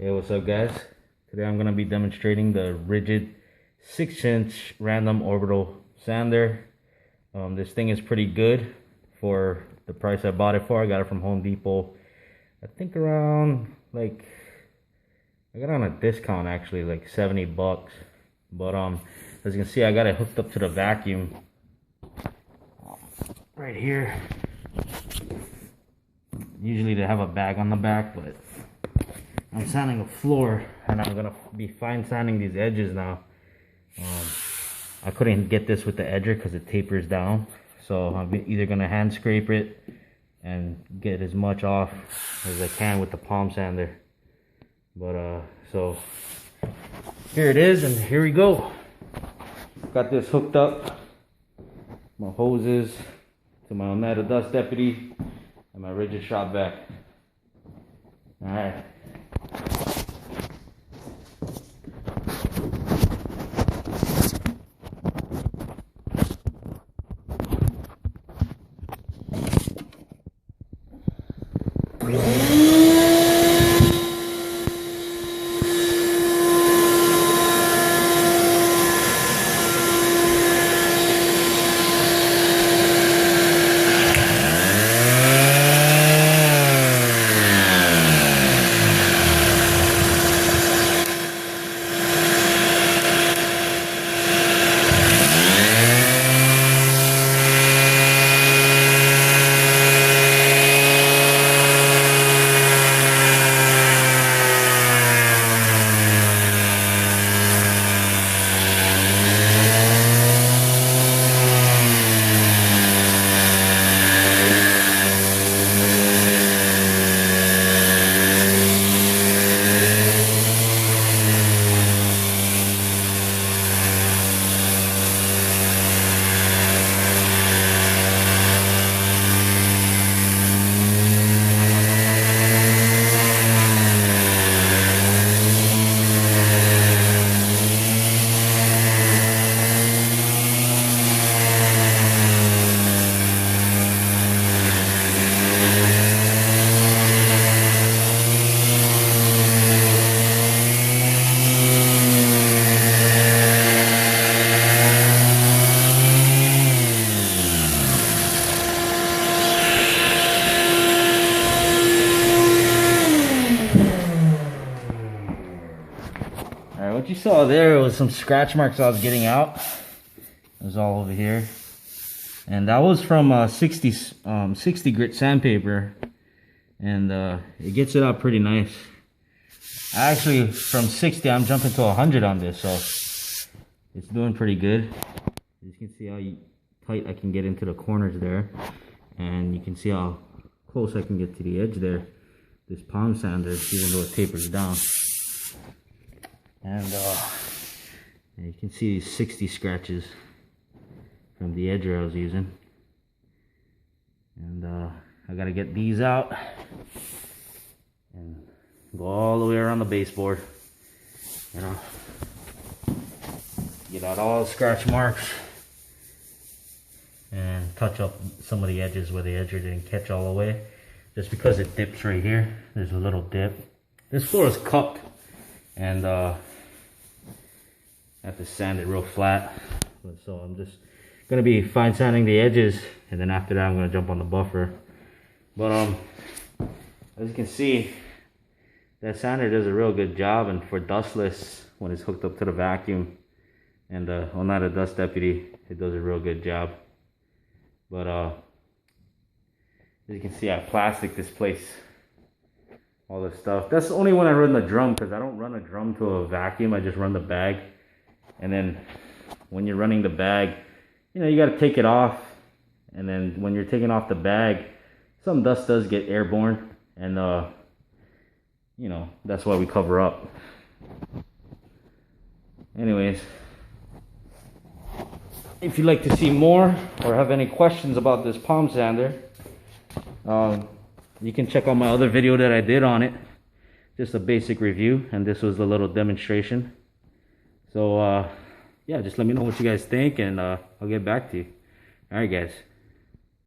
Hey, what's up guys? Today I'm going to be demonstrating the Ridgid 6-inch random orbital sander. This thing is pretty good for the price I bought it for. I got it from Home Depot. I think around I got it on a discount actually, like 70 bucks. But as you can see, I got it hooked up to the vacuum right here. Usually they have a bag on the back, but I'm sanding a floor and I'm gonna be fine sanding these edges now. I couldn't get this with the edger because it tapers down, so I'm either gonna hand scrape it and get as much off as I can with the palm sander. But so here it is, and here we go. Got this hooked up, my hoses to my Untitled Dust Deputy and my Ridgid shop vac. All right. What you saw there was some scratch marks I was getting out. It was all over here, and that was from 60 grit sandpaper, and it gets it out pretty nice. Actually, from 60 I'm jumping to 100 on this, so it's doing pretty good. You can see how tight I can get into the corners there, and you can see how close I can get to the edge there. This palm sander, even though it tapers down. And you can see these 60 scratches from the edger I was using. And I gotta get these out and go all the way around the baseboard, you know, get out all the scratch marks and touch up some of the edges where the edger didn't catch all the way, just because it dips right here. There's a little dip. This floor is cupped, and I have to sand it real flat. So I'm just gonna be fine sanding the edges, and then after that I'm gonna jump on the buffer. But as you can see, that sander does a real good job, and for dustless when it's hooked up to the vacuum and the Untitled Dust Deputy, it does a real good job. But as you can see, I plastic this place, all this stuff. That's only when I run the drum, because I don't run a drum to a vacuum. I just run the bag. And then when you're running the bag, you know, you got to take it off. And then when you're taking off the bag, some dust does get airborne. And, you know, that's why we cover up. Anyways, if you'd like to see more or have any questions about this palm sander, you can check out my other video that I did on it. Just a basic review. And this was a little demonstration. So, yeah, just let me know what you guys think, and I'll get back to you. All right, guys.